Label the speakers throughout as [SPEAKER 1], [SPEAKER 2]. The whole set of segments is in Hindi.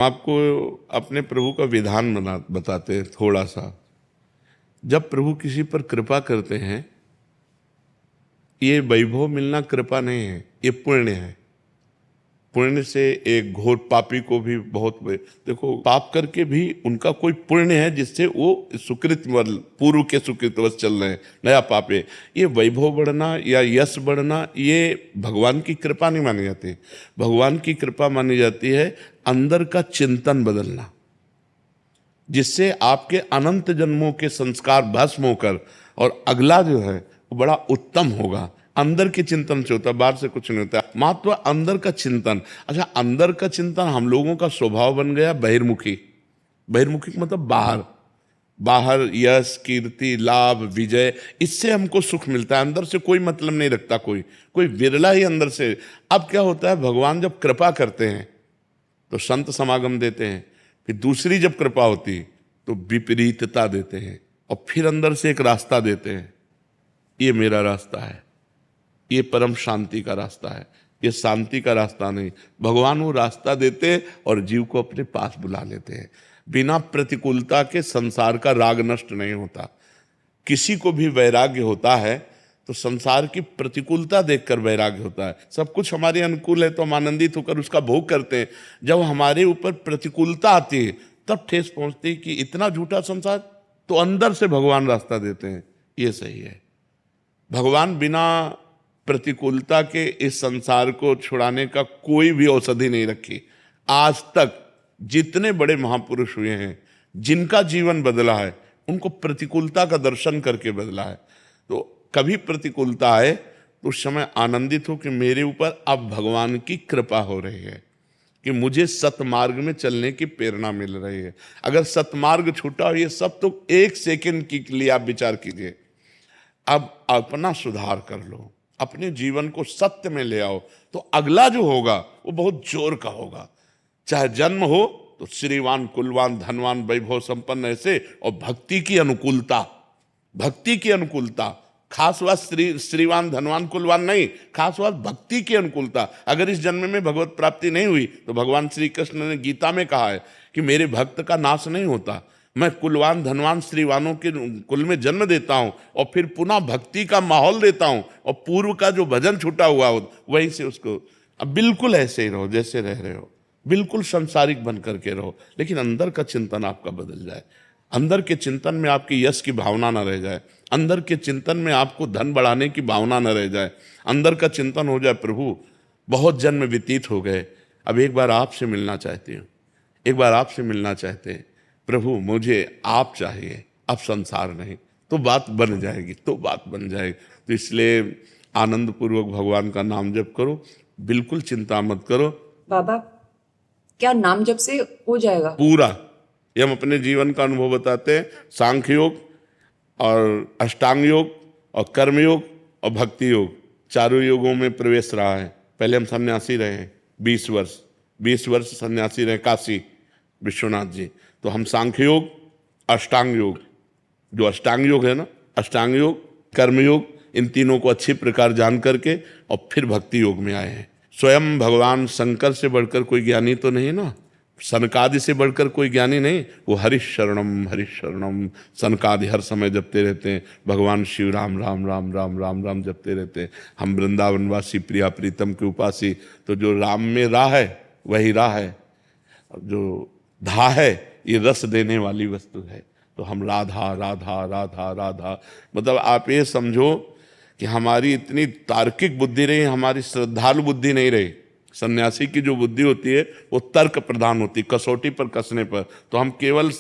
[SPEAKER 1] आपको अपने प्रभु का विधान बताते हैं थोड़ा सा। जब प्रभु किसी पर कृपा करते हैं, ये वैभव मिलना कृपा नहीं है, ये पुण्य है। पुण्य से एक घोर पापी को भी देखो, पाप करके भी उनका कोई पुण्य है जिससे वो सुकृत पूर्व के सुकृतवश चल रहे हैं, नया पाप है। ये वैभव बढ़ना या यश बढ़ना ये भगवान की कृपा नहीं मानी जाती। भगवान की कृपा मानी जाती है अंदर का चिंतन बदलना, जिससे आपके अनंत जन्मों के संस्कार भस्म होकर और अगला जो है वो बड़ा उत्तम होगा। अंदर के चिंतन से होता है, बाहर से कुछ नहीं होता। महत्व अंदर का चिंतन। अच्छा, अंदर का चिंतन हम लोगों का स्वभाव बन गया बहिर्मुखी। बहिर्मुखी मतलब बाहर, बाहर यश कीर्ति लाभ विजय, इससे हमको सुख मिलता है। अंदर से कोई मतलब नहीं रखता कोई विरला ही अंदर से। अब क्या होता है, भगवान जब कृपा करते हैं तो संत समागम देते हैं, फिर दूसरी जब कृपा होती तो विपरीतता देते हैं, और फिर अंदर से एक रास्ता देते हैं। ये मेरा रास्ता है, ये परम शांति का रास्ता है, ये शांति का रास्ता नहीं। भगवान वो रास्ता देते हैं और जीव को अपने पास बुला लेते हैं। बिना प्रतिकूलता के संसार का राग नष्ट नहीं होता। किसी को भी वैराग्य होता है तो संसार की प्रतिकूलता देखकर वैराग्य होता है। सब कुछ हमारे अनुकूल है तो हम आनंदित होकर उसका भोग करते हैं। जब हमारे ऊपर प्रतिकूलता आती है तब ठेस पहुंचती है कि इतना झूठा संसार, तो अंदर से भगवान रास्ता देते हैं। ये सही है। भगवान बिना प्रतिकूलता के इस संसार को छुड़ाने का कोई भी औषधि नहीं रखी। आज तक जितने बड़े महापुरुष हुए हैं, जिनका जीवन बदला है, उनको प्रतिकूलता का दर्शन करके बदला है। तो कभी प्रतिकूलता आए तो उस समय आनंदित हो कि मेरे ऊपर अब भगवान की कृपा हो रही है, कि मुझे सतमार्ग में चलने की प्रेरणा मिल रही है। अगर सतमार्ग छूटा हो, ये सब तो एक सेकंड के लिए आप विचार कीजिए। अब अपना सुधार कर लो, अपने जीवन को सत्य में ले आओ, तो अगला जो होगा वो बहुत जोर का होगा। चाहे जन्म हो तो श्रीवान कुलवान धनवान वैभव संपन्न ऐसे, और भक्ति की अनुकूलता, भक्ति की अनुकूलता। खास बात श्रीवान धनवान कुलवान नहीं, खास बात भक्ति की अनुकूलता। अगर इस जन्म में भगवत प्राप्ति नहीं हुई तो भगवान श्री कृष्ण ने गीता में कहा है कि मेरे भक्त का नाश नहीं होता। मैं कुलवान धनवान श्रीवानों के कुल में जन्म देता हूं और फिर पुनः भक्ति का माहौल देता हूं, और पूर्व का जो भजन छूटा हुआ हो वहीं से उसको। अब बिल्कुल ऐसे ही रहो जैसे रह रहे हो, बिल्कुल संसारिक बन करके रहो, लेकिन अंदर का चिंतन आपका बदल जाए। अंदर के चिंतन में आपकी यश की भावना न रह जाए, अंदर के चिंतन में आपको धन बढ़ाने की भावना न रह जाए। अंदर का चिंतन हो जाए, प्रभु बहुत जन्म व्यतीत हो गए, अब एक बार आपसे मिलना चाहती हूँ, एक बार आपसे मिलना चाहते हैं प्रभु, मुझे आप चाहिए, अब संसार नहीं। तो बात बन जाएगी, तो बात बन जाएगी। तो इसलिए आनंद पूर्वक भगवान का नाम जप करो, बिल्कुल चिंता मत करो।
[SPEAKER 2] बाबा, क्या नाम जप से हो जाएगा
[SPEAKER 1] पूरा? ये हम अपने जीवन का अनुभव बताते हैं। सांख्य योग और अष्टांग योग और कर्म योग और भक्ति योग, चारों योगों में प्रवेश रहा है। पहले हम सन्यासी रहे 20 वर्ष सन्यासी रहे काशी विश्वनाथ जी। तो हम सांख्य योग, अष्टांग योग, जो अष्टांग योग है ना, अष्टांग योग कर्मयोग, इन तीनों को अच्छी प्रकार जान करके और फिर भक्ति योग में आए हैं। स्वयं भगवान शंकर से बढ़कर कोई ज्ञानी तो नहीं ना, सनकादि से बढ़कर कोई ज्ञानी नहीं। वो हरिशरणम सनकादि हर समय जपते रहते हैं। भगवान शिव राम राम राम राम राम राम जपते रहते हैं। हम वृंदावनवासी प्रिया प्रीतम के उपासी, तो जो राम में राह है वही राह है, जो धा है ये रस देने वाली वस्तु है। तो हम राधा राधा राधा राधा, मतलब आप ये समझो कि हमारी इतनी तार्किक बुद्धि रही, हमारी श्रद्धालु बुद्धि नहीं रही। सन्यासी की जो बुद्धि होती है वो तर्क प्रधान होती, कसौटी पर कसने पर। तो हम केवल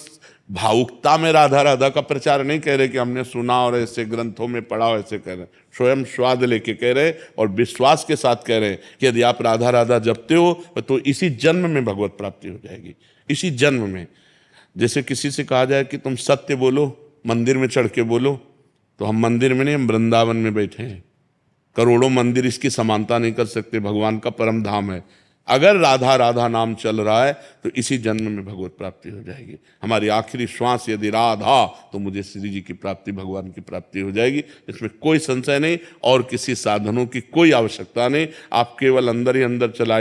[SPEAKER 1] भावुकता में राधा राधा का प्रचार नहीं कह रहे कि हमने सुना और ऐसे ग्रंथों में पढ़ा हो, ऐसे कह रहे, स्वयं स्वाद लेके कह रहे और विश्वास के साथ कह रहे कि यदि आप राधा राधा जपते हो तो इसी जन्म में भगवत प्राप्ति हो जाएगी, इसी जन्म में। जैसे किसी से कहा जाए कि तुम सत्य बोलो, मंदिर में चढ़ के बोलो, तो हम मंदिर में नहीं, हम वृंदावन में बैठे हैं। करोड़ों मंदिर इसकी समानता नहीं कर सकते, भगवान का परम धाम है। अगर राधा राधा नाम चल रहा है तो इसी जन्म में भगवत प्राप्ति हो जाएगी। हमारी आखिरी श्वास यदि राधा, तो मुझे श्री जी की प्राप्ति, भगवान की प्राप्ति हो जाएगी। इसमें कोई संशय नहीं, और किसी साधनों की कोई आवश्यकता नहीं। आप केवल अंदर ही अंदर चलाइए।